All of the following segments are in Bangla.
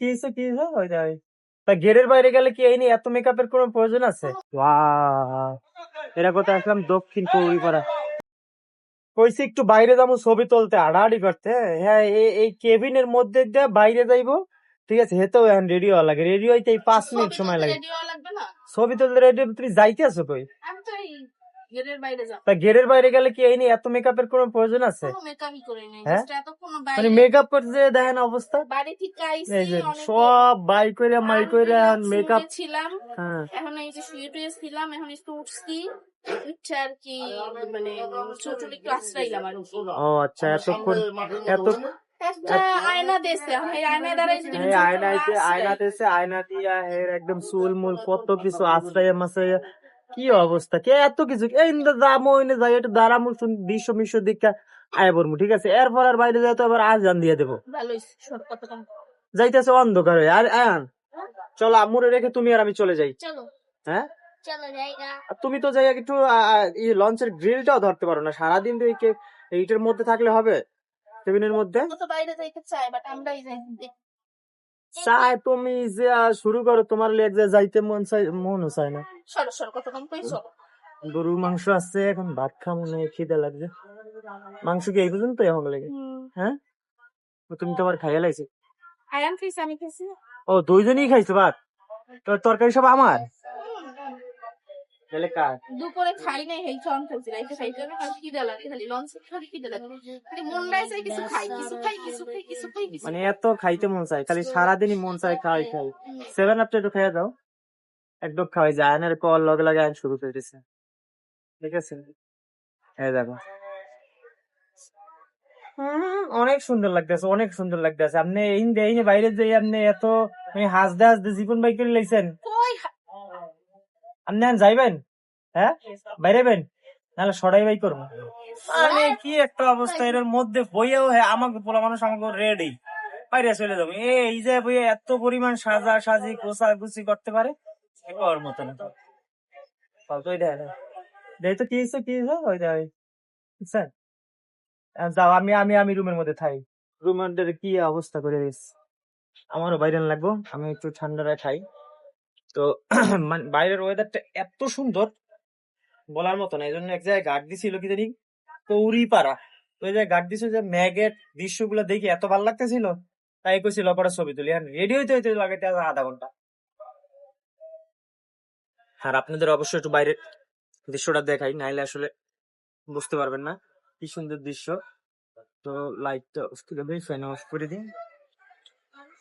কি হয়েছে কি হয়েছে ওই দেখ তা গেটের বাইরে গেলে কি এই নিয়ে এত মেকআপের কোনো প্রয়োজন আছে? ওয়াও, এরা কোথায় আসলাম? দক্ষিণ কৌরিপাড়া। কইছি একটু বাইরে যাবো ছবি তুলতে, হাঁটাহাঁটি করতে। হ্যাঁ, এই কেবিনের মধ্যে দিয়ে বাইরে যাইবো, ঠিক আছে? হেতেও এখন রেডি হওয়া লাগে, রেডি হইতে 5 মিনিট সময় লাগে। ছবি তুলতে রেডি তুমি যাইতে আছো কই? তা গেটের বাইরে গেলে কি এই নিয়ে এত মেকআপের কোনো প্রয়োজন আছে? হ্যাঁ, মানে মেকআপ করতে দেখেন অবস্থা। এই যে সব বাই করে মাই করে মেকআপ ছিলাম, এখন এই যে শুয়ে টুয়ে ছিলাম, এখন একটু উঠছি আর কি, মানে ছোট একটু আশ্রাইলাম আর কি। ও আচ্ছা, এতক্ষণ এত আয়না দিয়েছে, আয়না দিয়া একদম চুল মুল কত কিছু আশ্রয় মাসাইয়া, কি অবস্থা! কে এত কিছু এই দামো যাই একটু দাঁড়ামু দৃশ্য মিশ্র দিকটা আয় বলবো, ঠিক আছে? এরপর আর বাইরে যাই তো আবার আজান দিয়ে দেবো, যাইতেছে অন্ধকার হয়ে। আর আয়ান চলো, আম্মুরে রেখে তুমি আর আমি চলে যাই। হ্যাঁ, তুমি তো যাই একটু লঞ্চের গ্রিলটাও ধরতে পারো না, সারাদিন তো এইটার মধ্যে থাকলে হবে? কেবিনের মধ্যে চাই তুমি যে শুরু করো, তোমার লেগ যে যাইতে মনও চায় না। গরুর মাংস আছে, এখন ভাত খাবো না, খিদে লাগছে। মাংস কি এই পর্যন্ত এখন লেগে? হ্যাঁ, তুমি তো আবার খাইয়া লাইছি। ও, দুইজনই খাইছো ভাত? তো তরকারি সব আমার দুপুরে খাই নাই, এই সব খাইছি রাইতে খাইতে হবে, আর কি লাগে খালি লঞ্চ খালি কি লাগে, খালি মন চাই কিছু খাই, কিছু খাই, কিছু খাই, কিছু খাই, মানে এত খাইতে মন চাই, খালি সারাদিনই মন চাই খাই খাই। 7 আপ একটু খাইয়া দাও, একদম খাওয়াই যায় না, কল লগে লাগে আইন শুরু করে দিছে, ঠিক আছে? এই দেখো অনেক সুন্দর লাগতেছে, অনেক সুন্দর লাগতেছে। আপনি এই বাইরে যে আপনি এত হাসতে হাসতে জীবন বাই করে লাইছেন, আপনি যাইবেন? হ্যাঁ, বাইরেবেন নাহলে সরাই বাই করবো। মানে কি একটা অবস্থা, এর মধ্যে বইয়েও আমাকে পোলা মানুষ আমাকে রেডি বাইরে চলে যাবো। এই যে বইয়ে এত পরিমাণ সাজা সাজি গোসা গুছি করতে পারে, ওর মতো না। তো কি হয়েছে কি হয়েছে ওই দেখ, বুঝছেন? যাও, আমি আমি আমি রুমের মধ্যে থাকি। রুমের কি অবস্থা করে দিস, আমারও বাইরে লাগবো, আমি একটু ঠান্ডায় খাই। তো বাইরের ওয়েদারটা এত সুন্দর বলার মতো না, এই জন্য এক জায়গায় গার্ড দিছিল, কি জানি কৌরিপাড়া, তো ওই জায়গায় গার্ড দিছিল যে ম্যাগের দৃশ্যগুলো দেখি এত ভালো লাগতেছিল, তাই কইছিল পরে ছবি তুলি। আর রেডি হইতে হইতে লাগাইতে আধা ঘন্টা। আর আপনাদের অবশ্যই একটু বাইরের দৃশ্যটা দেখাই, নাইলে আসলে বুঝতে পারবেন না কি সুন্দর দৃশ্য। তো লাইটটা অফ করে দিই, ফ্যান অফ করে দিই।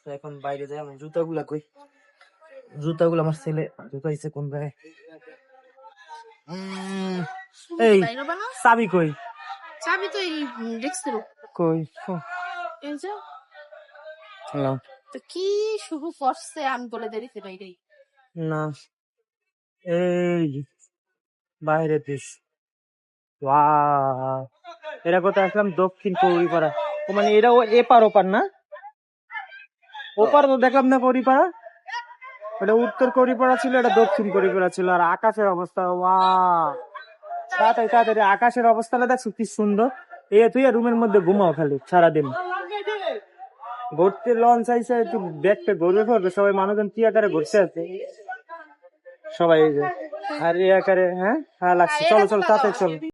তো এখন বাইরে যাই, আমার জুতাগুলা কই? জুতাগুলো আমার ছেলে জুতা দিচ্ছে কোন জায়গায়? এই চাবি কই? চাবি তো এই ডেস্কের কই? এই যে হ্যালো, তো কি শুরু করছে আমি বলে দেরিতে বাইরে না, এই বাইরে দেশ। ওয়াও, এরা কোথায় আসলাম? দক্ষিণ কৌরিপাড়া। ও মানে এরা এপার ওপার না? ওপার তো দেখলাম না কৌরিপাড়া, ওটা উত্তর কৌরিপাড়া ছিল, এটা দক্ষিণ কৌরিপাড়া ছিল। আর আকাশের অবস্থা, ওয়াও, তাড়াতাড়ি তাড়াতাড়ি আকাশের অবস্থাটা দেখছো কি সুন্দর। তুই রুমের মধ্যে ঘুমাও খালি সারাদিন। ঘুরতে লঞ্চ আইসে, একটু দেখতে ঘুরবে ফিরবে, সবাই মানুষজন কি আকারে ঘুরতে আছে সবাই, এই যে আর এই আকারে। হ্যাঁ হ্যাঁ লাগছে, চলো চলো তাড়াতাড়ি চলো।